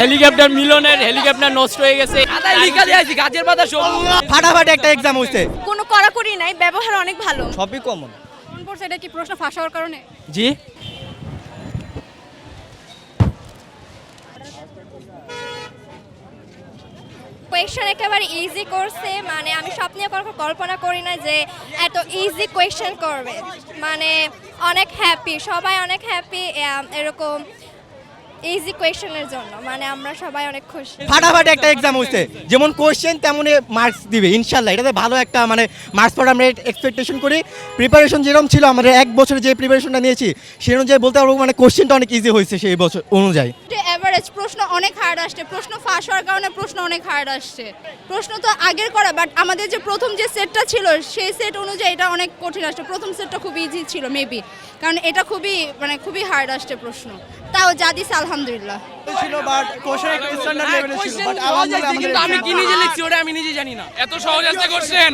Helicopter মিলনের helicopter নষ্ট হয়ে গেছে। গাছের পাতা ফাটাফাটি একটা এক্সাম হইছে। কোনো কড়াকড়ি নাই, ব্যবহার অনেক ভালো। সবই কমন। মন পড়ছে এটা কি প্রশ্ন ফাঁস হওয়ার কারণে? জি কোয়েশ্চেন একেবারে ইজি করছে, মানে আমি স্বপ্নেও কখনো কল্পনা করি না যে এত ইজি কোয়েশ্চেন করবে। মানে অনেক হ্যাপি, সবাই অনেক হ্যাপি এরকম ইজি কোয়েশ্চেনের জন্য, মানে আমরা সবাই অনেক খুশি। ফাটাফাটি একটা এক্সাম হইছে, যেমন কোশ্চেন তেমনই মার্কস দিবে ইনশাল্লাহ। এটাতে ভালো একটা মানে মার্কস পাওয়ার আমরা এক্সপেকটেশন করি। প্রিপারেশন যেরকম ছিল, আমাদের এক বছরে যে প্রিপারেশনটা নিয়েছি সেই অনুযায়ী বলতে পারবো মানে কোশ্চেনটা অনেক ইজি হয়েছে সেই বছর অনুযায়ী। এভারেজ প্রশ্ন অনেক হার্ড আসছে, প্রশ্ন ফাঁস হওয়ার কারণে প্রশ্ন অনেক হার্ড আসছে। প্রশ্ন তো আগের করা, বাট আমাদের যে প্রথম যে সেটটা ছিল সেই সেট অনুযায়ী এটা অনেক কঠিন আসছে। প্রথম সেটটা খুব ইজি ছিল মেবি, কারণ এটা খুবই হার্ড আসছে প্রশ্ন। তাও যা দিছে আলহামদুলিল্লাহ। ছিল বাট কোশ্চেন একটু স্ট্যান্ডার্ড লেভেলে ছিল, বাট আলহামদুলিল্লাহ কিন্তু আমি কি নিজে লিখছি ওটা আমি নিজে জানি না। এত সহজ আসছে কোশ্চেন,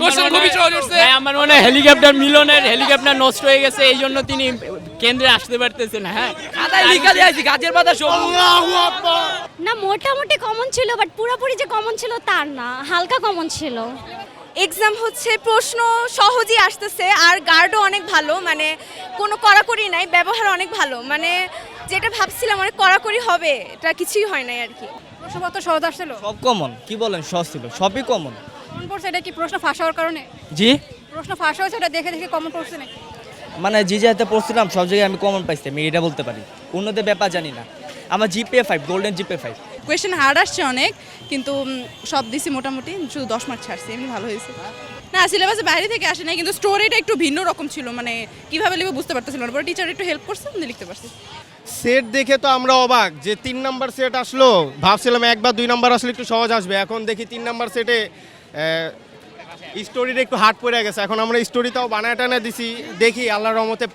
কোশ্চেন খুবই সহজ হচ্ছে। ভাই আমার মনে হয় হেলিকপ্টার মিলনের হেলিকপ্টার নষ্ট হয়ে গেছে, এই জন্য তিনি কেন্দ্রে আসতে পারতেছেন। হ্যাঁ, গাছের পাতা না, মোটামুটি কমন ছিল, বাট পুরোপুরি যে কমন ছিল তার না, হালকা কমন ছিল। এক্সাম হচ্ছে প্রশ্ন সহজই আসতেছে, আর গার্ডও অনেক ভালো, মানে কোনো কড়াকড়ি নাই, ব্যবহার অনেক ভালো। মানে যেটা ভাবছিলাম অনেক কড়াকড়ি হবে, এটা কিছুই হয় নাই আর কি। প্রশ্নপত্র সহজ আসছিল, সব কমন। কি বলেন, সহজ ছিল, সবই কমন। মন পড়ছে এটা কি প্রশ্ন ফাঁস হওয়ার কারণে? জি প্রশ্ন ফাঁস হয়েছে এটা দেখে দেখে কমন পড়ছে নাকি? মানে যে জায়গাতে পড়ছিলাম সব জায়গায় আমি কমন পাইছি, আমি এটা বলতে পারি। অন্যদের ব্যাপার জানি না। আমার GPA 5, golden GPA 5। Question hard আসছে অনেক, কিন্তু সব দিছি মোটামুটি, শুধু 10 মার্ক ছাড়ছি, এমনি ভালো হয়েছে। না, সিলেবাসে বাইরে থেকে আসে নাই, কিন্তু স্টোরিটা একটু ভিন্ন রকম ছিল, মানে কিভাবে লিখবে বুঝতে পারতেছিলাম না। পরে টিচার একটু হেল্প করছে, আমি লিখতে পারছি। সেট দেখে তো আমরা অবাক যে 3 নাম্বার সেট আসলো। ভাবছিলাম 1 বা 2 নাম্বার আসলে একটু সহজ আসবে, এখন দেখি 3 নাম্বার সেটে স্টোরিটা একটু হার্ড পড়ে গেছে। এখন আমরা স্টোরিটাও বানায় টানা দিছি, দেখি আল্লাহর রহমতে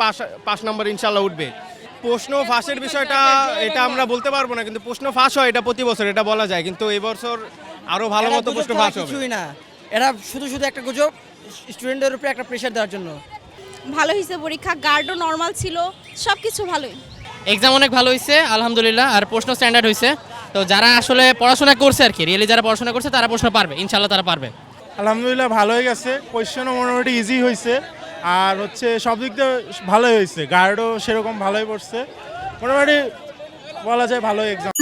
5 নাম্বার ইনশাল্লাহ উঠবে। প্রশ্ন ফাঁসের বিষয়টা এটা আমরা বলতে পারবো না, কিন্তু প্রশ্ন ফাঁস হয় এটা প্রতি বছর, এটা বলা যায়। কিন্তু এই বছর আরো ভালো মতো প্রশ্ন ফাঁস হবে। কিছুই না, এরা শুধু একটা গুজব, স্টুডেন্টদের উপরে একটা প্রেশার দেওয়ার জন্য। ভালো হয়েছে পরীক্ষা, গার্ডও নর্মাল ছিল, সব কিছু ভালোই। এক্সাম অনেক ভালো হয়েছে আলহামদুলিল্লাহ, আর প্রশ্ন স্ট্যান্ডার্ড হয়েছে। তো যারা আসলে পড়াশোনা করছে আর কি, রিয়েলি যারা পড়াশোনা করছে তারা প্রশ্ন পারবে, ইনশাল্লাহ তারা পারবে। আলহামদুলিল্লাহ ভালো হয়ে গেছে, কোয়েশ্চেনও মোটামুটি ইজি হয়েছে, আর হচ্ছে সব দিক দিয়ে ভালোই হয়েছে। গার্ডও সেরকম ভালোই পড়ছে, মোটামুটি বলা যায় ভালো এক্সাম।